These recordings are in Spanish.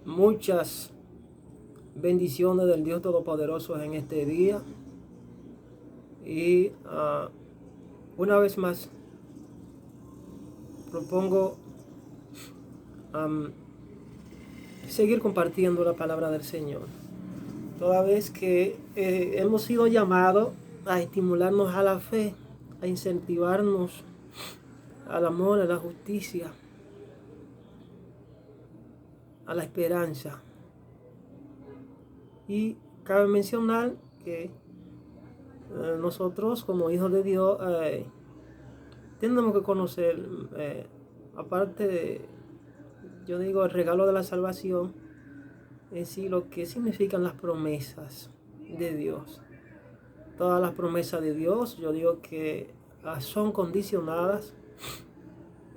Muchas bendiciones del Dios Todopoderoso en este día. Y una vez más propongo seguir compartiendo la palabra del Señor. Toda vez que hemos sido llamados a estimularnos a la fe, a incentivarnos al amor, a la justicia, a la esperanza. Y cabe mencionar que nosotros como hijos de Dios tenemos que conocer, aparte de, yo digo, el regalo de la salvación, en sí lo que significan las promesas de Dios. Todas las promesas de Dios, yo digo que son condicionadas,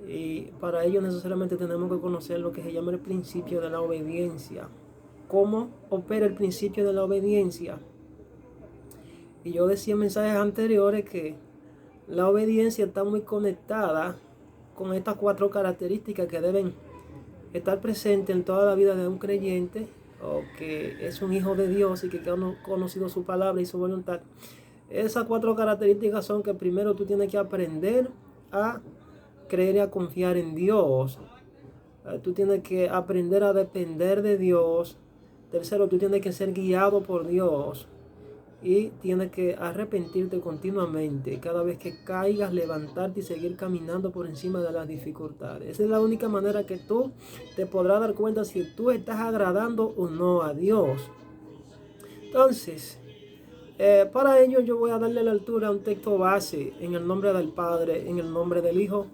y para ello necesariamente tenemos que conocer lo que se llama el principio de la obediencia. ¿Cómo opera el principio de la obediencia? Y yo decía en mensajes anteriores que la obediencia está muy conectada con estas 4 características que deben estar presentes en toda la vida de un creyente o que es un hijo de Dios y que ha conocido su palabra y su voluntad. Esas 4 características son que primero tú tienes que aprender a creer y a confiar en Dios. Tú tienes que aprender a depender de Dios. Tercero, tú tienes que ser guiado por Dios. Y tienes que arrepentirte continuamente. Cada vez que caigas, levantarte y seguir caminando por encima de las dificultades. Esa es la única manera que tú te podrás dar cuenta si tú estás agradando o no a Dios. Entonces, para ello yo voy a darle la altura a un texto base en el nombre del Padre, en el nombre del Hijo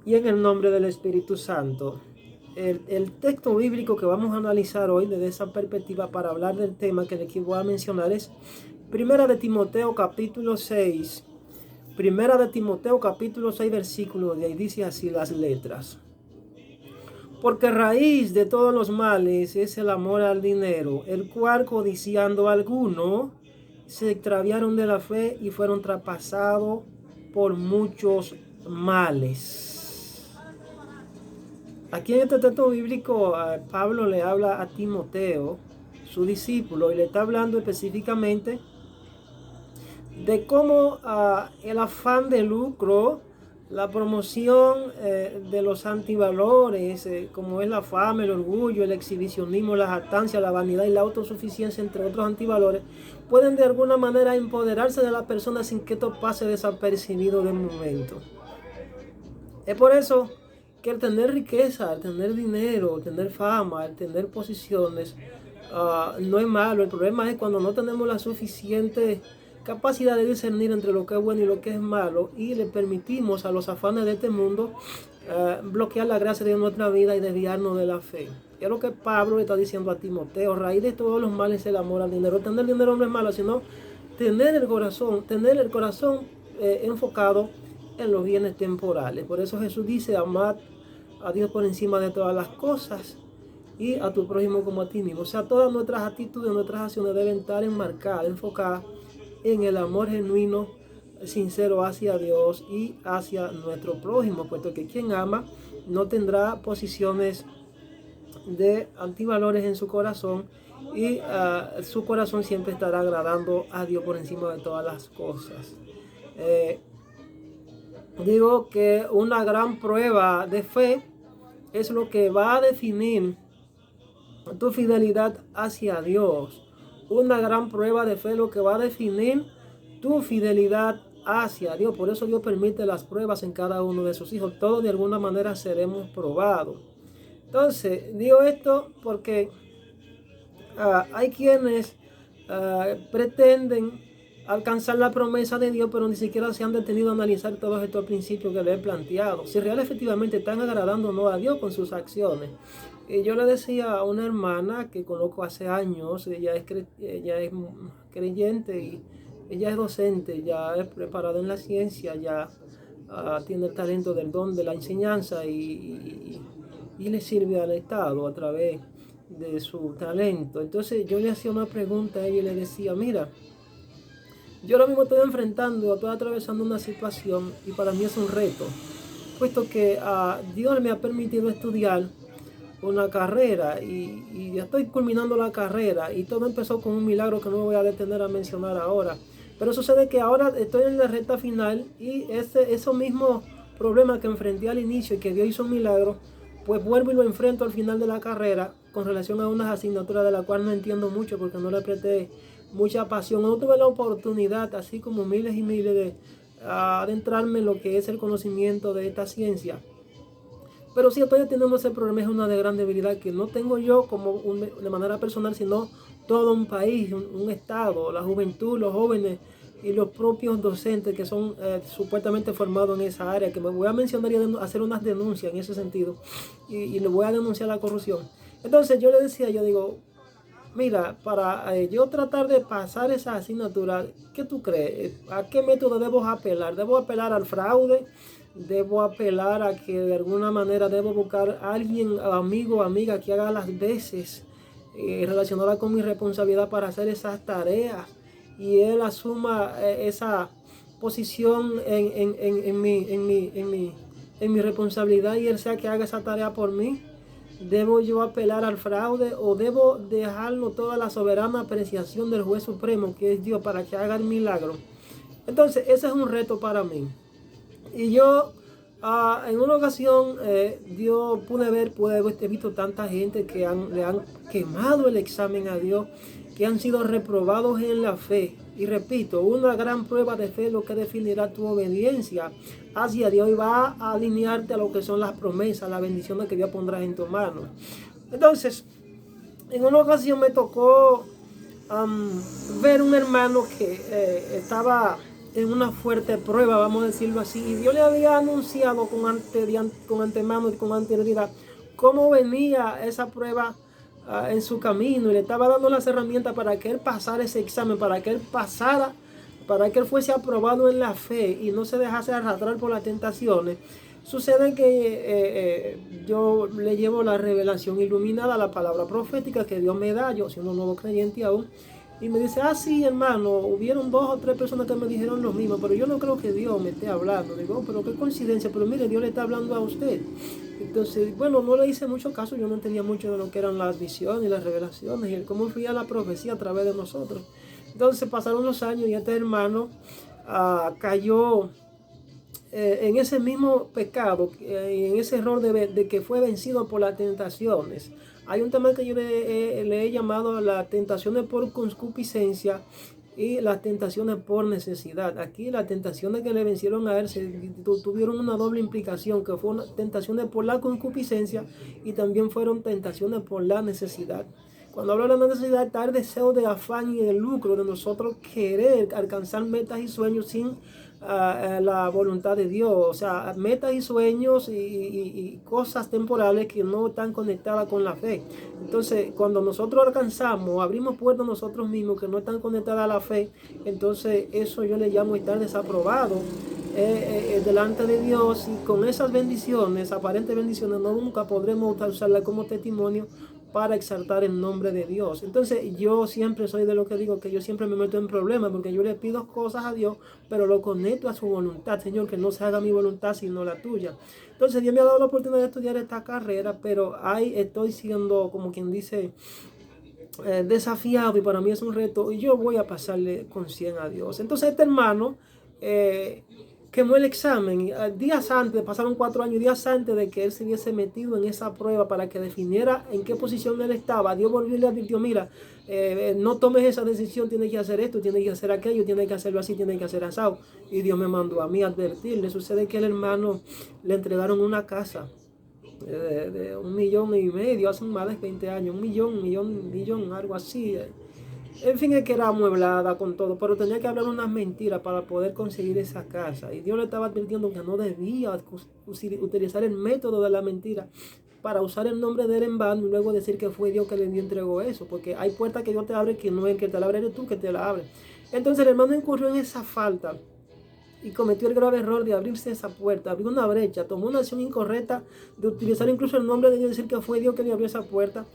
y en el nombre del Espíritu Santo. El texto bíblico que vamos a analizar hoy desde esa perspectiva para hablar del tema que les voy a mencionar es Primera de Timoteo capítulo 6. Primera de Timoteo capítulo 6 versículo de ahí dice así las letras. Porque raíz de todos los males es el amor al dinero, el cual codiciando alguno se extraviaron de la fe y fueron traspasados por muchos males. Aquí en este texto bíblico Pablo le habla a Timoteo, su discípulo, y le está hablando específicamente de cómo el afán de lucro, la promoción de los antivalores, como es la fama, el orgullo, el exhibicionismo, la jactancia, la vanidad y la autosuficiencia, entre otros antivalores, pueden de alguna manera empoderarse de la persona sin que esto pase desapercibido de momento. Es por eso que el tener riqueza, el tener dinero, el tener fama, el tener posiciones, no es malo. El problema es cuando no tenemos la suficiente capacidad de discernir entre lo que es bueno y lo que es malo y le permitimos a los afanes de este mundo bloquear la gracia de nuestra vida y desviarnos de la fe. Es lo que Pablo le está diciendo a Timoteo. Raíz de todos los males es el amor al dinero. Tener dinero no es malo, sino tener el corazón enfocado en los bienes temporales. Por eso Jesús dice: amad a Dios por encima de todas las cosas y a tu prójimo como a ti mismo. O sea, todas nuestras actitudes, nuestras acciones deben estar enmarcadas, enfocadas en el amor genuino, sincero hacia Dios y hacia nuestro prójimo, puesto que quien ama no tendrá posiciones de antivalores en su corazón y su corazón siempre estará agradando a Dios por encima de todas las cosas. Digo que una gran prueba de fe es lo que va a definir tu fidelidad hacia Dios. Una gran prueba de fe es lo que va a definir tu fidelidad hacia Dios. Por eso Dios permite las pruebas en cada uno de sus hijos. Todos de alguna manera seremos probados. Entonces, digo esto porque hay quienes pretenden alcanzar la promesa de Dios, pero ni siquiera se han detenido a analizar todos estos principios que le he planteado. Si realmente efectivamente están agradando o no a Dios con sus acciones. Y yo le decía a una hermana que conozco hace años, ella es creyente y ella es docente, ya es preparada en la ciencia, ya tiene el talento del don de la enseñanza y le sirve al Estado a través de su talento. Entonces yo le hacía una pregunta a ella y le decía: mira, yo ahora mismo estoy atravesando una situación y para mí es un reto, puesto que Dios me ha permitido estudiar una carrera y ya estoy culminando la carrera y todo empezó con un milagro que no me voy a detener a mencionar ahora. Pero sucede que ahora estoy en la recta final y esos mismos problemas que enfrenté al inicio y que Dios hizo un milagro, pues vuelvo y lo enfrento al final de la carrera con relación a unas asignaturas de las cuales no entiendo mucho porque no le presté mucha pasión. No tuve la oportunidad, así como miles y miles, de adentrarme en lo que es el conocimiento de esta ciencia. Pero sí estoy teniendo ese problema, es una de gran debilidad que no tengo yo como de manera personal, sino todo un país, un estado, la juventud, los jóvenes y los propios docentes que son supuestamente formados en esa área, que me voy a mencionar y hacer unas denuncias en ese sentido y le voy a denunciar la corrupción. Entonces yo le decía, yo digo, mira, para yo tratar de pasar esa asignatura, ¿qué tú crees? ¿A qué método debo apelar? ¿Debo apelar al fraude? ¿Debo apelar a que de alguna manera debo buscar a alguien, amigo o amiga, que haga las veces relacionadas con mi responsabilidad para hacer esas tareas y él asuma esa posición en mi responsabilidad y él sea que haga esa tarea por mí? ¿Debo yo apelar al fraude o debo dejarlo toda la soberana apreciación del juez supremo, que es Dios, para que haga el milagro? Entonces, ese es un reto para mí. Y yo, en una ocasión, yo he visto tanta gente que le han quemado el examen a Dios, que han sido reprobados en la fe. Y repito, una gran prueba de fe es lo que definirá tu obediencia hacia Dios y va a alinearte a lo que son las promesas, las bendiciones que Dios pondrá en tu mano. Entonces, en una ocasión me tocó ver un hermano que estaba en una fuerte prueba, vamos a decirlo así, y Dios le había anunciado con antemano y con anterioridad cómo venía esa prueba en su camino, y le estaba dando las herramientas para que él pasara ese examen, para que él fuese aprobado en la fe y no se dejase arrastrar por las tentaciones. Sucede que yo le llevo la revelación iluminada, la palabra profética que Dios me da, yo siendo un nuevo creyente aún, y me dice, sí, hermano, hubieron 2 o 3 personas que me dijeron lo mismo, pero yo no creo que Dios me esté hablando. Digo, pero qué coincidencia, pero mire, Dios le está hablando a usted. Entonces, bueno, no le hice mucho caso, yo no entendía mucho de lo que eran las visiones y las revelaciones y cómo fluía la profecía a través de nosotros. Entonces pasaron los años y este hermano cayó en ese mismo pecado, en ese error de que fue vencido por las tentaciones. Hay un tema que yo le he llamado las tentaciones por concupiscencia y las tentaciones por necesidad. Aquí las tentaciones que le vencieron a él tuvieron una doble implicación, que fueron tentaciones por la concupiscencia y también fueron tentaciones por la necesidad. Cuando hablo de la necesidad, está el deseo de afán y de lucro, de nosotros querer alcanzar metas y sueños sin la voluntad de Dios. O sea, metas y sueños y cosas temporales que no están conectadas con la fe. Entonces, cuando nosotros alcanzamos, abrimos puertas nosotros mismos que no están conectadas a la fe, entonces eso yo le llamo estar desaprobado delante de Dios, y con esas bendiciones, aparentes bendiciones, no nunca podremos usarlas como testimonio para exaltar el nombre de Dios. Entonces yo siempre soy de lo que digo, que yo siempre me meto en problemas, porque yo le pido cosas a Dios, pero lo conecto a su voluntad. Señor, que no se haga mi voluntad sino la tuya. Entonces Dios me ha dado la oportunidad de estudiar esta carrera, pero ahí estoy siendo, como quien dice, desafiado, y para mí es un reto, y yo voy a pasarle con 100 a Dios. Entonces este hermano quemó el examen días antes, pasaron 4 años, días antes de que él se hubiese metido en esa prueba para que definiera en qué posición él estaba. Dios volvió y le advirtió, mira, no tomes esa decisión, tienes que hacer esto, tienes que hacer aquello, tienes que hacerlo así, tienes que hacer asado. Y Dios me mandó a mí a advertirle. Sucede que el hermano le entregaron una casa de 1,5 millones, hace más de 20 años, 1 millón, algo así. En fin, es que era amueblada con todo, pero tenía que hablar unas mentiras para poder conseguir esa casa. Y Dios le estaba advirtiendo que no debía utilizar el método de la mentira para usar el nombre de él en vano y luego decir que fue Dios que le entregó eso. Porque hay puertas que Dios te abre que no es el que te la abre, eres tú que te la abre. Entonces el hermano incurrió en esa falta y cometió el grave error de abrirse esa puerta, abrió una brecha, tomó una acción incorrecta de utilizar incluso el nombre de Dios y decir que fue Dios que le abrió esa puerta.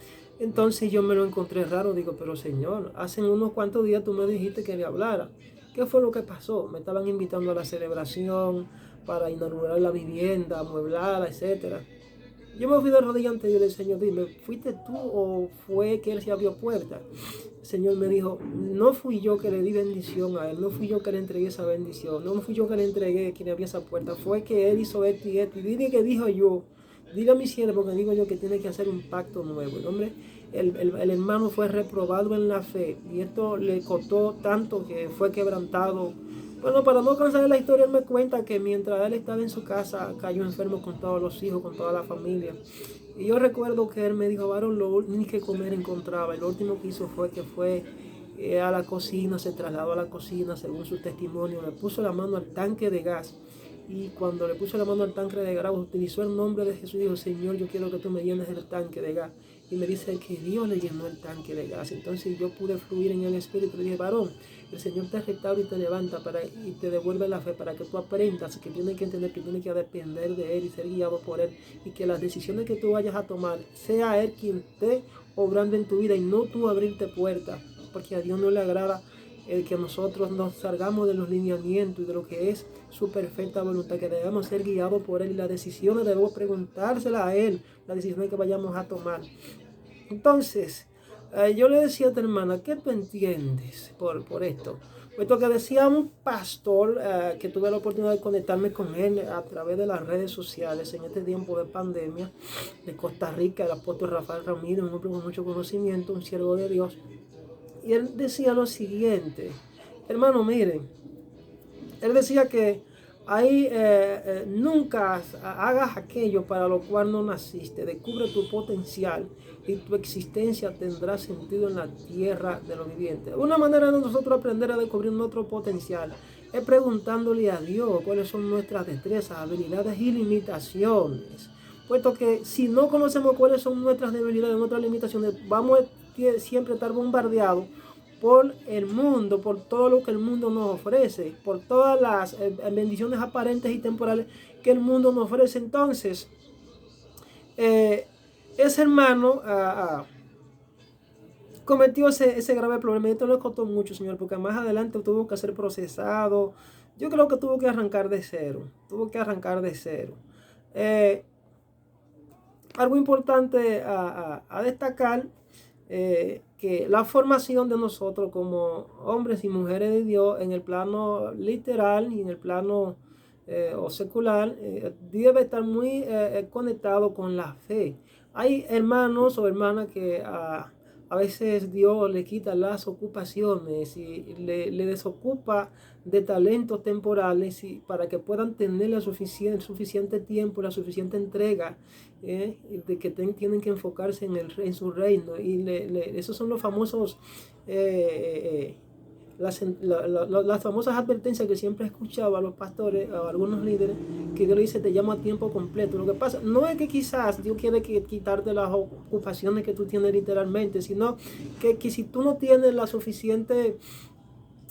Entonces yo me lo encontré raro, digo, pero Señor, hace unos cuantos días tú me dijiste que le hablara. ¿Qué fue lo que pasó? Me estaban invitando a la celebración para inaugurar la vivienda, amueblada, etcétera. Yo me fui de rodillas ante Dios y le dije, Señor, dime, ¿fuiste tú o fue que él se abrió puerta? El Señor me dijo, no fui yo que le di bendición a él, no fui yo que le entregué esa bendición, no fui yo que le entregué quien abrió esa puerta, fue que él hizo esto y esto. Y dile que dijo yo, dile a mi siervo que digo yo que tiene que hacer un pacto nuevo. El hombre, el hermano fue reprobado en la fe y esto le costó tanto que fue quebrantado. Bueno, para no cansar la historia, él me cuenta que mientras él estaba en su casa, cayó enfermo con todos los hijos, con toda la familia. Y yo recuerdo que él me dijo, varón, ni que comer encontraba. Y lo último que hizo fue que fue a la cocina, se trasladó a la cocina, según su testimonio, le puso la mano al tanque de gas. Y cuando le puso la mano al tanque de gas, utilizó el nombre de Jesús y dijo, Señor, yo quiero que tú me llenes el tanque de gas. Y me dice que Dios le llenó el tanque de gas. Entonces yo pude fluir en el Espíritu y le dije, varón, el Señor te restaura y te levanta y te devuelve la fe para que tú aprendas que tienes que entender que tienes que depender de Él y ser guiado por Él. Y que las decisiones que tú vayas a tomar, sea Él quien esté obrando en tu vida y no tú abrirte puertas. Porque a Dios no le agrada el que nosotros nos salgamos de los lineamientos y de lo que es su perfecta voluntad, que debemos ser guiados por Él y las decisiones debemos preguntárselas a Él, las decisiones que vayamos a tomar. Entonces, yo le decía a tu hermana, ¿qué tú entiendes por esto? Esto que decía un pastor que tuve la oportunidad de conectarme con él a través de las redes sociales en este tiempo de pandemia de Costa Rica, el apóstol Rafael Ramírez, un hombre con mucho conocimiento, un siervo de Dios. Y él decía lo siguiente, hermano, miren, él decía que ahí nunca hagas aquello para lo cual no naciste, descubre tu potencial y tu existencia tendrá sentido en la tierra de los vivientes. Una manera de nosotros aprender a descubrir nuestro potencial es preguntándole a Dios cuáles son nuestras destrezas, habilidades y limitaciones. Puesto que si no conocemos cuáles son nuestras debilidades, nuestras limitaciones, vamos a siempre estar bombardeados por el mundo, por todo lo que el mundo nos ofrece, por todas las bendiciones aparentes y temporales que el mundo nos ofrece. Entonces, ese hermano cometió ese grave problema. Esto le costó mucho, Señor, porque más adelante tuvo que ser procesado. Yo creo que tuvo que arrancar de cero. Algo importante a destacar, que la formación de nosotros como hombres y mujeres de Dios en el plano literal y en el plano o secular debe estar muy conectado con la fe. Hay hermanos o hermanas que a veces Dios le quita las ocupaciones y le desocupa de talentos temporales para que puedan tener el suficiente tiempo, la suficiente entrega, de que tienen que enfocarse en su reino. Y esos son los famosos, las famosas advertencias que siempre he escuchado a los pastores, a algunos líderes, que Dios le dice, te llamo a tiempo completo. Lo que pasa no es que quizás Dios quiere quitarte las ocupaciones que tú tienes literalmente, sino que si tú no tienes la suficiente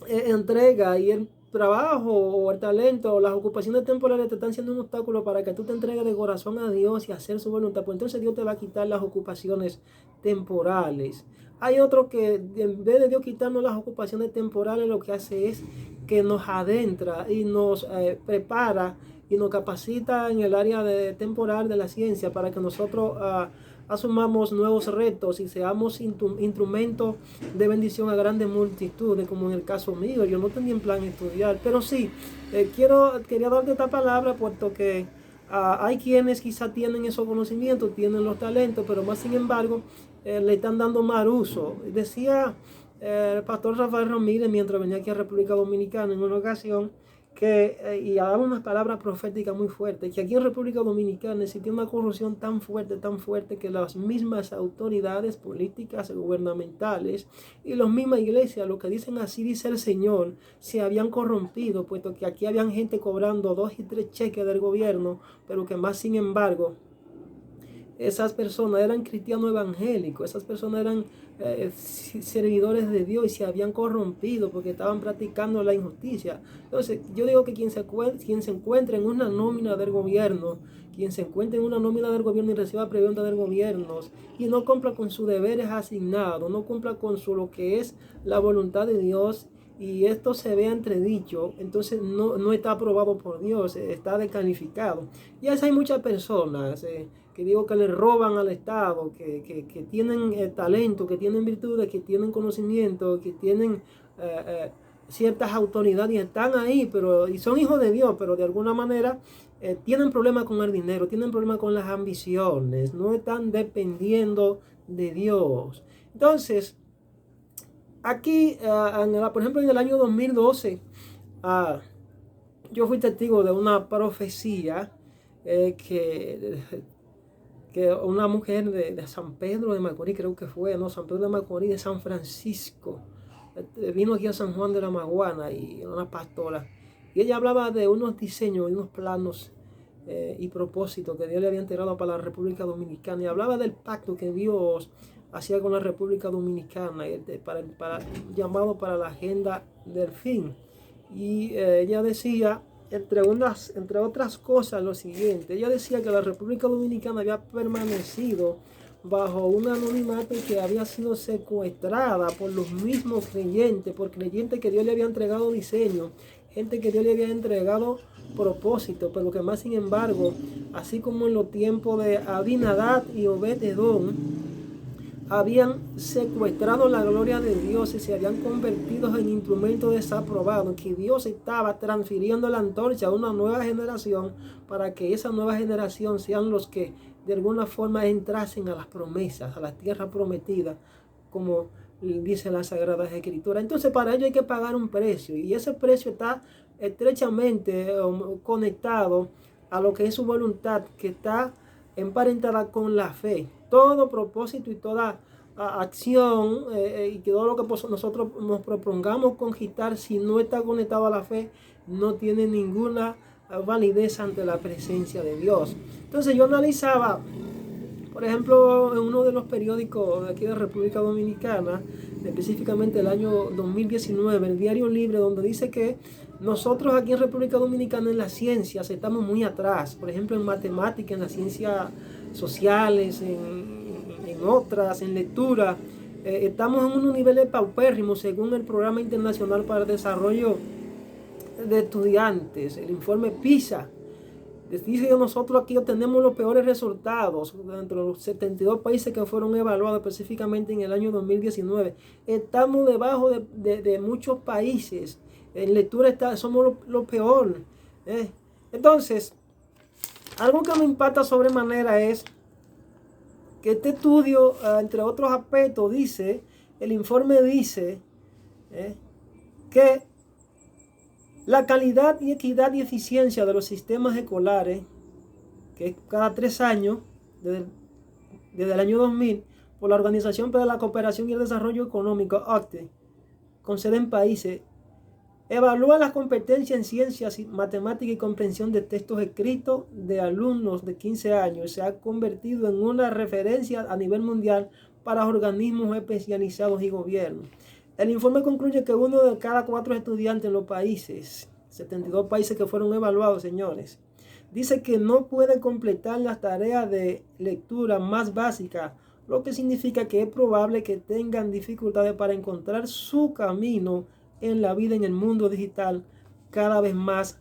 entrega y el trabajo o el talento o las ocupaciones temporales te están siendo un obstáculo para que tú te entregues de corazón a Dios y hacer su voluntad, pues entonces Dios te va a quitar las ocupaciones temporales. Hay otro que en vez de Dios quitarnos las ocupaciones temporales, lo que hace es que nos adentra y nos prepara y nos capacita en el área temporal de la ciencia para que nosotros asumamos nuevos retos y seamos instrumentos de bendición a grandes multitudes, como en el caso mío. Yo no tenía en plan estudiar, pero sí, quería darte esta palabra, puesto que hay quienes quizá tienen esos conocimientos, tienen los talentos, pero más sin embargo le están dando mal uso. Decía el pastor Rafael Ramírez, mientras venía aquí a República Dominicana en una ocasión, y daba unas palabras proféticas muy fuertes, que aquí en República Dominicana existe una corrupción tan fuerte, que las mismas autoridades políticas y gubernamentales y las mismas iglesias, lo que dicen así dice el Señor, se habían corrompido, puesto que aquí habían gente cobrando 2 y 3 cheques del gobierno, pero que más sin embargo esas personas eran cristianos evangélicos, esas personas eran servidores de Dios y se habían corrompido porque estaban practicando la injusticia. Entonces yo digo que quien se encuentre en una nómina del gobierno, quien se encuentre en una nómina del gobierno y reciba preventa del gobierno y no cumpla con sus deberes asignados, no cumpla con lo que es la voluntad de Dios, y esto se ve entredicho, entonces no está aprobado por Dios, está descalificado. Y así hay muchas personas que digo que le roban al Estado, que tienen talento, que tienen virtudes, que tienen conocimiento, que tienen ciertas autoridades y están ahí, pero y son hijos de Dios, pero de alguna manera tienen problemas con el dinero, tienen problemas con las ambiciones, no están dependiendo de Dios. Entonces, aquí, por ejemplo, en el año 2012, yo fui testigo de una profecía que una mujer de San Pedro de Macorís, creo que fue, no, San Pedro de Macorís, de San Francisco, vino aquí a San Juan de la Maguana, y una pastora, y ella hablaba de unos diseños y unos planos y propósitos que Dios le había entregado para la República Dominicana, y hablaba del pacto que Dios hacía con la República Dominicana, llamado para la agenda del fin. Y ella decía, entre otras cosas, lo siguiente: ella decía que la República Dominicana había permanecido bajo un anonimato y que había sido secuestrada por los mismos creyentes, por creyentes que Dios le había entregado diseño, gente que Dios le había entregado propósito, pero que más sin embargo, así como en los tiempos de Abinadab y Obed-Edom, habían secuestrado la gloria de Dios y se habían convertido en instrumentos desaprobados, que Dios estaba transfiriendo la antorcha a una nueva generación para que esa nueva generación sean los que de alguna forma entrasen a las promesas, a la tierra prometida, como dice la Sagrada Escritura. Entonces, para ello hay que pagar un precio, y ese precio está estrechamente conectado a lo que es su voluntad, que está emparentada con la fe. Todo propósito y toda acción y todo lo que nosotros nos propongamos conquistar, si no está conectado a la fe, no tiene ninguna validez ante la presencia de Dios. Entonces yo analizaba, por ejemplo, en uno de los periódicos de aquí de República Dominicana, específicamente el año 2019, el Diario Libre, donde dice que nosotros aquí en República Dominicana en las ciencias estamos muy atrás, por ejemplo en matemáticas, en las ciencias sociales, en otras, en lectura, estamos en unos niveles paupérrimos según el Programa Internacional para el Desarrollo de Estudiantes, el informe PISA. Dice que nosotros aquí obtenemos los peores resultados dentro de los 72 países que fueron evaluados específicamente en el año 2019. Estamos debajo de muchos países. En lectura somos lo peor. Entonces, algo que me impacta sobremanera es que este estudio, entre otros aspectos, dice, el informe dice que la calidad y equidad y eficiencia de los sistemas escolares, que cada 3 años, desde el año 2000, por la Organización para la Cooperación y el Desarrollo Económico, OCDE, con sede en países, evalúa las competencias en ciencias, matemáticas y comprensión de textos escritos de alumnos de 15 años. Se ha convertido en una referencia a nivel mundial para organismos especializados y gobiernos. El informe concluye que 1 de cada 4 estudiantes en los países, 72 países que fueron evaluados, señores, dice que no puede completar las tareas de lectura más básicas, lo que significa que es probable que tengan dificultades para encontrar su camino en la vida en el mundo digital cada vez más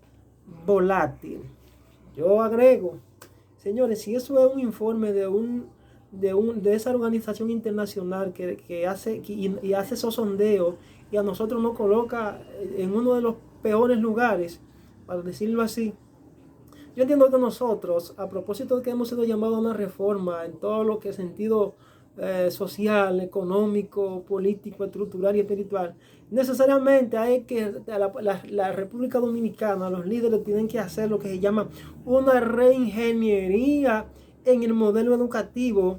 volátil. Yo agrego, señores, si eso es un informe de esa organización internacional que hace esos sondeos y a nosotros nos coloca en uno de los peores lugares, para decirlo así, yo entiendo que nosotros, a propósito de que hemos sido llamados a una reforma en todo lo que es sentido social, económico, político, estructural y espiritual, necesariamente hay que la República Dominicana, los líderes tienen que hacer lo que se llama una reingeniería en el modelo educativo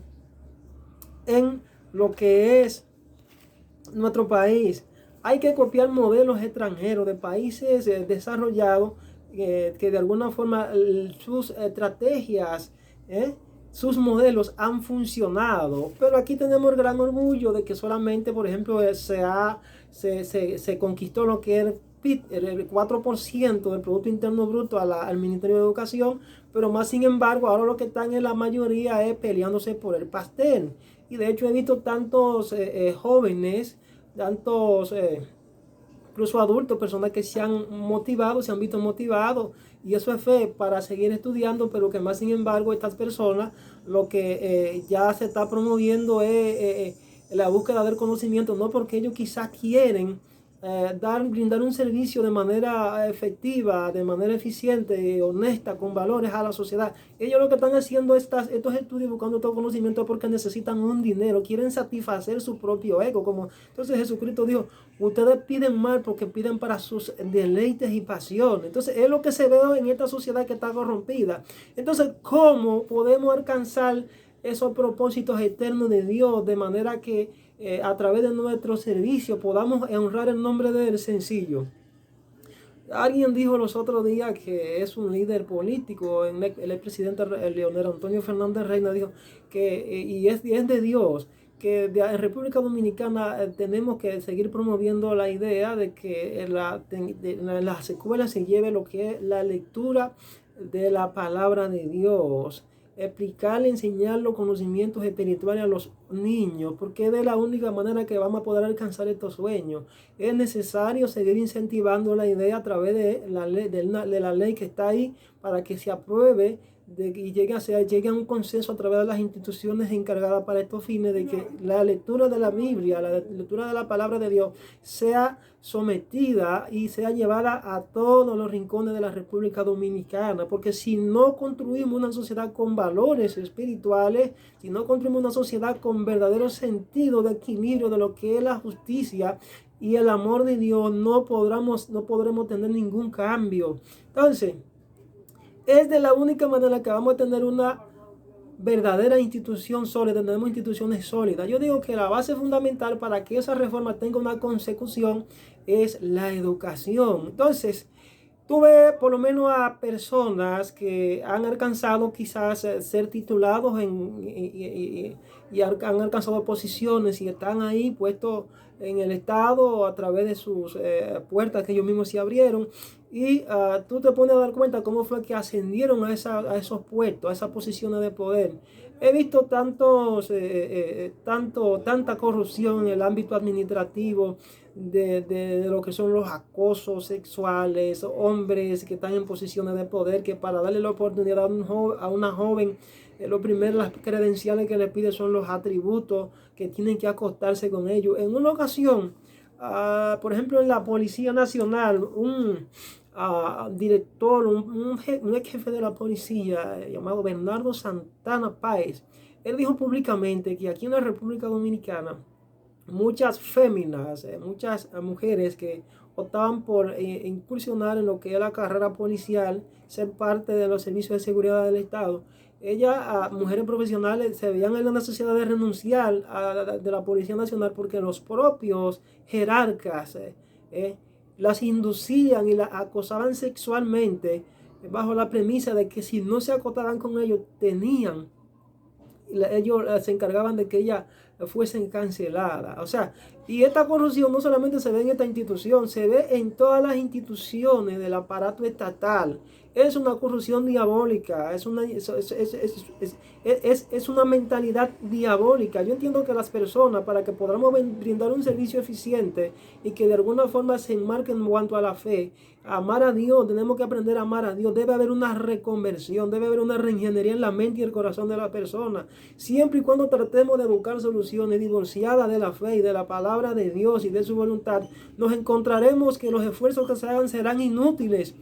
en lo que es nuestro país. Hay que copiar modelos extranjeros de países desarrollados que de alguna forma sus estrategias, sus modelos han funcionado, pero aquí tenemos el gran orgullo de que solamente, por ejemplo, se conquistó lo que era el 4% del Producto Interno Bruto al Ministerio de Educación, pero más sin embargo, ahora lo que están en la mayoría es peleándose por el pastel. Y de hecho he visto tantos jóvenes, tantos incluso adultos, personas que se han motivado, se han visto motivados, y eso es fe para seguir estudiando, pero que más sin embargo estas personas lo que ya se está promoviendo es la búsqueda del conocimiento, no porque ellos quizás quieren brindar un servicio de manera efectiva, de manera eficiente, honesta, con valores a la sociedad. Ellos lo que están haciendo estos estudios, buscando todo conocimiento, porque necesitan un dinero, quieren satisfacer su propio ego. Como entonces Jesucristo dijo, ustedes piden mal porque piden para sus deleites y pasiones. Entonces es lo que se ve en esta sociedad que está corrompida. Entonces, ¿cómo podemos alcanzar esos propósitos eternos de Dios de manera que a través de nuestro servicio podamos honrar el nombre del sencillo? Alguien dijo los otros días que es un líder político, el presidente Leonel Antonio Fernández Reina dijo que, y es de Dios, que en República Dominicana tenemos que seguir promoviendo la idea de que en las escuelas se lleve lo que es la lectura de la palabra de Dios, explicarle, enseñar los conocimientos espirituales a los niños, porque es de la única manera que vamos a poder alcanzar estos sueños. Es necesario seguir incentivando la idea a través de la ley que está ahí para que se apruebe y llegue a un consenso a través de las instituciones encargadas para estos fines, de que la lectura de la Biblia, la lectura de la palabra de Dios sea sometida y sea llevada a todos los rincones de la República Dominicana, porque si no construimos una sociedad con valores espirituales, si no construimos una sociedad con verdadero sentido de equilibrio de lo que es la justicia y el amor de Dios, no podremos tener ningún cambio. Entonces, es de la única manera que vamos a tener una verdadera institución sólida, tenemos instituciones sólidas. Yo digo que la base fundamental para que esa reforma tenga una consecución es la educación. Entonces, tuve por lo menos a personas que han alcanzado quizás ser titulados y han alcanzado posiciones y están ahí puestos en el Estado a través de sus puertas que ellos mismos se abrieron. Y tú te pones a dar cuenta cómo fue que ascendieron a esos puestos, a esas posiciones de poder. He visto tanta corrupción en el ámbito administrativo, de lo que son los acosos sexuales, hombres que están en posiciones de poder, que para darle la oportunidad a una joven, lo primero, las credenciales que le pide son los atributos, que tienen que acostarse con ellos. En una ocasión, por ejemplo, en la Policía Nacional, un director, un ex jefe de la policía llamado Bernardo Santana Páez, él dijo públicamente que aquí en la República Dominicana muchas féminas, muchas mujeres que optaban por incursionar en lo que es la carrera policial, ser parte de los servicios de seguridad del Estado. Ellas, mujeres profesionales, se veían en la necesidad de renunciar de la Policía Nacional porque los propios jerarcas las inducían y las acosaban sexualmente bajo la premisa de que si no se acotaban con ellos, ellos se encargaban de que ellas fuesen canceladas. O sea, y esta corrupción no solamente se ve en esta institución, se ve en todas las instituciones del aparato estatal. Es una corrupción diabólica, es una mentalidad diabólica. Yo entiendo que las personas, para que podamos brindar un servicio eficiente y que de alguna forma se enmarquen en cuanto a la fe, amar a Dios, tenemos que aprender a amar a Dios. Debe haber una reconversión, debe haber una reingeniería en la mente y el corazón de la persona. Siempre y cuando tratemos de buscar soluciones divorciadas de la fe y de la palabra de Dios y de su voluntad, nos encontraremos que los esfuerzos que se hagan serán inútiles.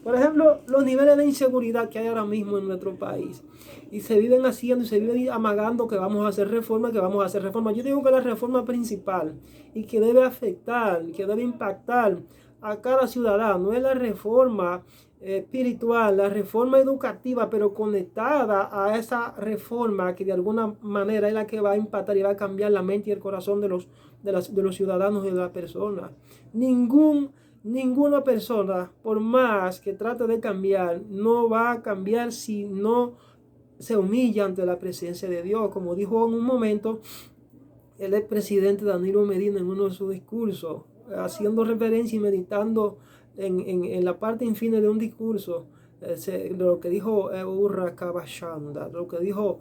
Por ejemplo, los niveles de inseguridad que hay ahora mismo en nuestro país. Y se viven haciendo y se viven amagando que vamos a hacer reforma, que vamos a hacer reforma. Yo digo que la reforma principal y que debe afectar, que debe impactar a cada ciudadano es la reforma espiritual, la reforma educativa, pero conectada a esa reforma que de alguna manera es la que va a impactar y va a cambiar la mente y el corazón de los ciudadanos y de las personas. Ninguna persona, por más que trate de cambiar, no va a cambiar si no se humilla ante la presencia de Dios. Como dijo en un momento el expresidente Danilo Medina en uno de sus discursos, haciendo referencia y meditando en la parte infine de un discurso, lo que dijo Urra Kabashanda, lo que dijo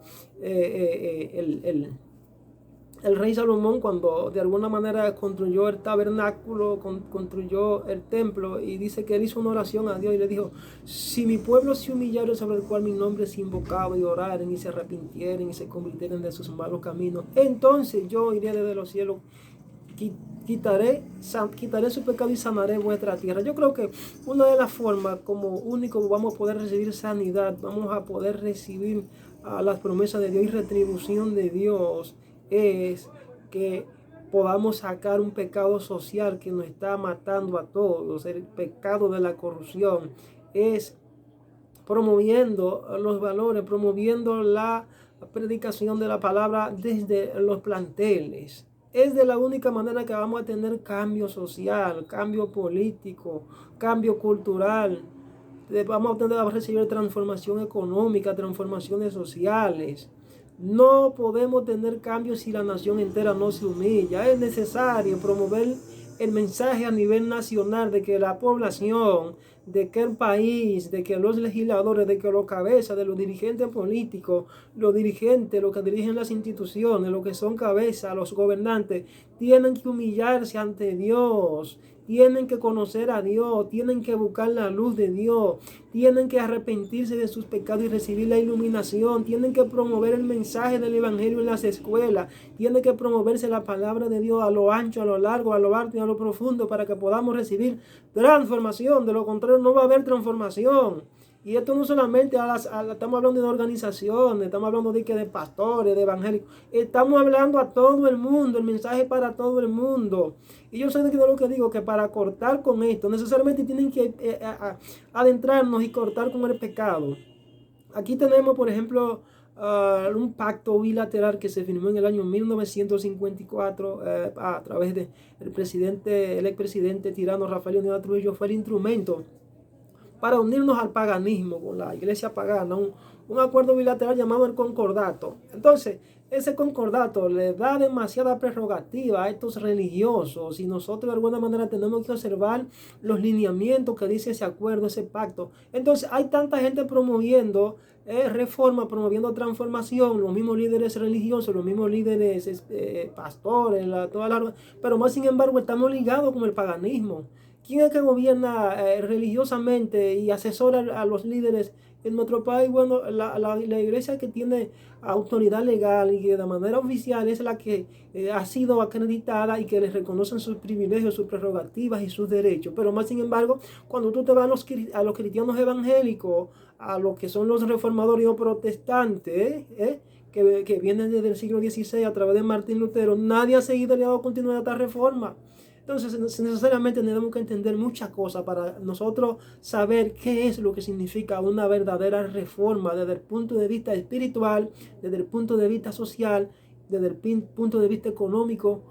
el rey Salomón, cuando de alguna manera construyó el tabernáculo, construyó el templo, y dice que él hizo una oración a Dios y le dijo: si mi pueblo se humillara, sobre el cual mi nombre es invocado, y oraren y se arrepintieren y se convirtieren de sus malos caminos, entonces yo iré desde los cielos, quitaré su pecado y sanaré vuestra tierra. Yo creo que una de las formas como único vamos a poder recibir sanidad, vamos a poder recibir las promesas de Dios y retribución de Dios, es que podamos sacar un pecado social que nos está matando a todos, el pecado de la corrupción. Es promoviendo los valores, promoviendo la predicación de la palabra desde los planteles. Es de la única manera que vamos a tener cambio social, cambio político, cambio cultural. Vamos a recibir transformación económica, transformaciones sociales. No podemos tener cambios si la nación entera no se humilla. Es necesario promover el mensaje a nivel nacional de que la población, de que el país, de que los legisladores, de que los cabezas, de los dirigentes políticos, los dirigentes, los que dirigen las instituciones, los que son cabezas, los gobernantes, tienen que humillarse ante Dios. Tienen que conocer a Dios, tienen que buscar la luz de Dios, tienen que arrepentirse de sus pecados y recibir la iluminación, tienen que promover el mensaje del evangelio en las escuelas, tiene que promoverse la palabra de Dios a lo ancho, a lo largo, a lo alto y a lo profundo, para que podamos recibir transformación. De lo contrario no va a haber transformación. Y esto no solamente estamos hablando de organizaciones, estamos hablando de pastores, de evangélicos, estamos hablando a todo el mundo, el mensaje para todo el mundo. Y yo sé de lo que digo, que para cortar con esto, necesariamente tienen que adentrarnos y cortar con el pecado. Aquí tenemos, por ejemplo, un pacto bilateral que se firmó en el año 1954 a través del el expresidente tirano Rafael Leónidas Trujillo. Fue el instrumento para unirnos al paganismo con la iglesia pagana, un acuerdo bilateral llamado el concordato. Entonces, ese concordato le da demasiada prerrogativa a estos religiosos, y nosotros de alguna manera tenemos que observar los lineamientos que dice ese acuerdo, ese pacto. Entonces, hay tanta gente promoviendo reforma, promoviendo transformación, los mismos líderes religiosos, los mismos líderes pastores, pero más sin embargo estamos ligados con el paganismo. ¿Quién es que gobierna religiosamente y asesora a los líderes en nuestro país? Bueno, la iglesia que tiene autoridad legal y que de manera oficial es la que ha sido acreditada y que les reconocen sus privilegios, sus prerrogativas y sus derechos. Pero más sin embargo, cuando tú te vas a los cristianos evangélicos, a los que son los reformadores o protestantes, que vienen desde el siglo XVI a través de Martín Lutero, nadie ha seguido y ha dado continuidad a esta reforma. Entonces, necesariamente tenemos que entender muchas cosas para nosotros saber qué es lo que significa una verdadera reforma desde el punto de vista espiritual, desde el punto de vista social, desde el punto de vista económico,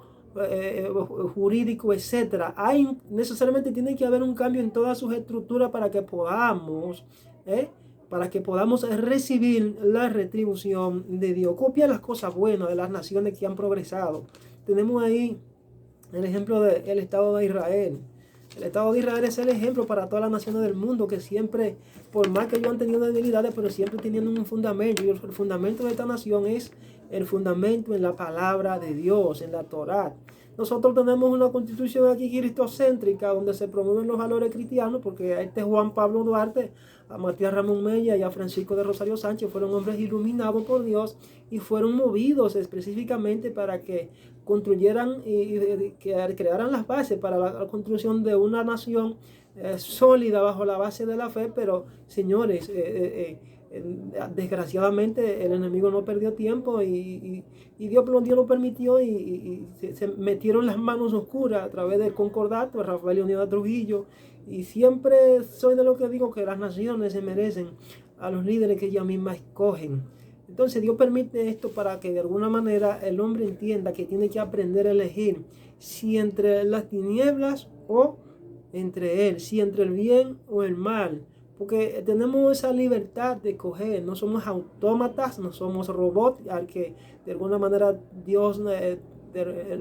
jurídico, etcétera. Necesariamente tiene que haber un cambio en todas sus estructuras para que podamos recibir la retribución de Dios. Copia las cosas buenas de las naciones que han progresado. Tenemos ahí el ejemplo del Estado de Israel. El Estado de Israel es el ejemplo para todas las naciones del mundo, que siempre, por más que ellos han tenido debilidades, pero siempre teniendo un fundamento. Y el fundamento de esta nación es el fundamento en la palabra de Dios, en la Torá. Nosotros tenemos una constitución aquí cristocéntrica donde se promueven los valores cristianos, porque a Juan Pablo Duarte, a Matías Ramón Mella y a Francisco de Rosario Sánchez fueron hombres iluminados por Dios y fueron movidos específicamente para que construyeran y que crearan las bases para la construcción de una nación sólida bajo la base de la fe. Pero, señores, desgraciadamente el enemigo no perdió tiempo y Dios lo permitió y se metieron las manos oscuras a través del concordato, Rafael Leónidas Trujillo. Y siempre soy de lo que digo, que las naciones se merecen a los líderes que ellas mismas escogen. Entonces Dios permite esto para que de alguna manera el hombre entienda que tiene que aprender a elegir si entre las tinieblas o entre él, si entre el bien o el mal. Porque tenemos esa libertad de escoger, no somos autómatas, no somos robots al que de alguna manera Dios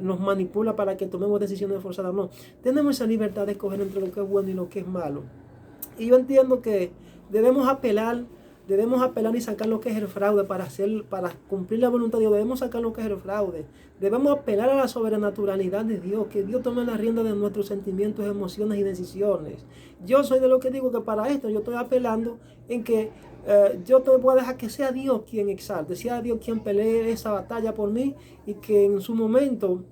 nos manipula para que tomemos decisiones forzadas. No, tenemos esa libertad de escoger entre lo que es bueno y lo que es malo. Y yo entiendo que debemos apelar Debemos apelar y sacar lo que es el fraude para cumplir la voluntad de Dios. Debemos sacar lo que es el fraude. Debemos apelar a la sobrenaturalidad de Dios, que Dios tome la rienda de nuestros sentimientos, emociones y decisiones. Yo soy de lo que digo que para esto yo estoy apelando en que yo te voy a dejar que sea Dios quien exalte, sea Dios quien pelee esa batalla por mí, y que en su momento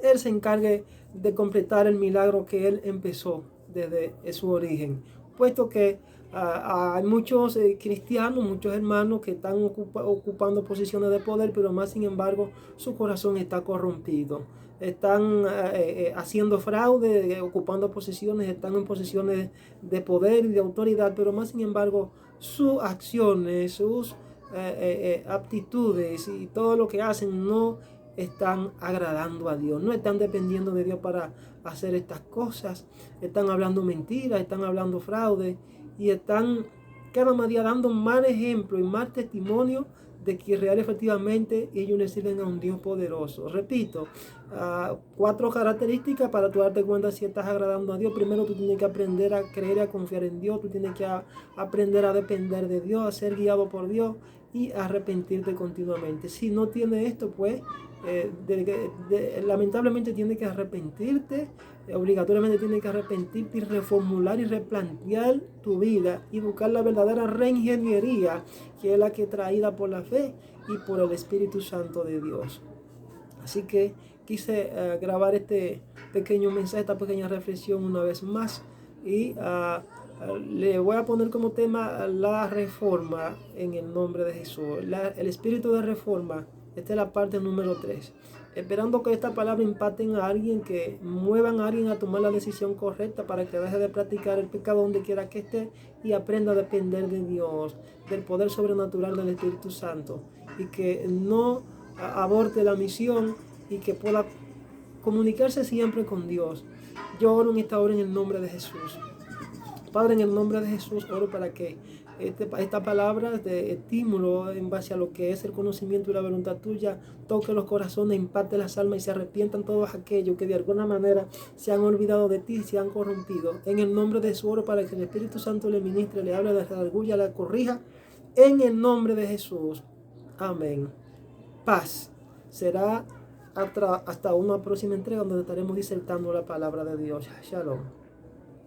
Él se encargue de completar el milagro que Él empezó desde su origen. Puesto que hay muchos cristianos, muchos hermanos que están ocupando posiciones de poder, pero más sin embargo su corazón está corrompido. Están haciendo fraude, ocupando posiciones, están en posiciones de poder y de autoridad, pero más sin embargo sus acciones, sus aptitudes y todo lo que hacen no están agradando a Dios, no están dependiendo de Dios para hacer estas cosas. Están hablando mentiras, están hablando fraude y están cada día dando mal ejemplo y mal testimonio de que real efectivamente ellos le sirven a un Dios poderoso. Repito, 4 características para tú darte cuenta si estás agradando a Dios. Primero, tú tienes que aprender a creer y a confiar en Dios. Tú tienes que aprender a depender de Dios, a ser guiado por Dios y a arrepentirte continuamente. Si no tienes esto, pues lamentablemente tienes que arrepentirte, obligatoriamente tienes que arrepentirte y reformular y replantear tu vida y buscar la verdadera reingeniería, que es la que es traída por la fe y por el Espíritu Santo de Dios. Así que quise grabar este pequeño mensaje, esta pequeña reflexión una vez más, y le voy a poner como tema la reforma en el nombre de Jesús. El espíritu de reforma. Esta es la parte número 3. Esperando que esta palabra impacten a alguien, que muevan a alguien a tomar la decisión correcta para que deje de practicar el pecado donde quiera que esté y aprenda a depender de Dios, del poder sobrenatural del Espíritu Santo, y que no aborte la misión y que pueda comunicarse siempre con Dios. Yo oro en esta hora en el nombre de Jesús. Padre, en el nombre de Jesús, oro para que esta palabra de estímulo en base a lo que es el conocimiento y la voluntad tuya toque los corazones, impacte las almas y se arrepientan todos aquellos que de alguna manera se han olvidado de ti y se han corrompido. En el nombre de Jesús, oro para que el Espíritu Santo le ministre, le hable, le redarguya, le corrija. En el nombre de Jesús. Amén. Paz. Será hasta una próxima entrega donde estaremos disertando la palabra de Dios. Shalom.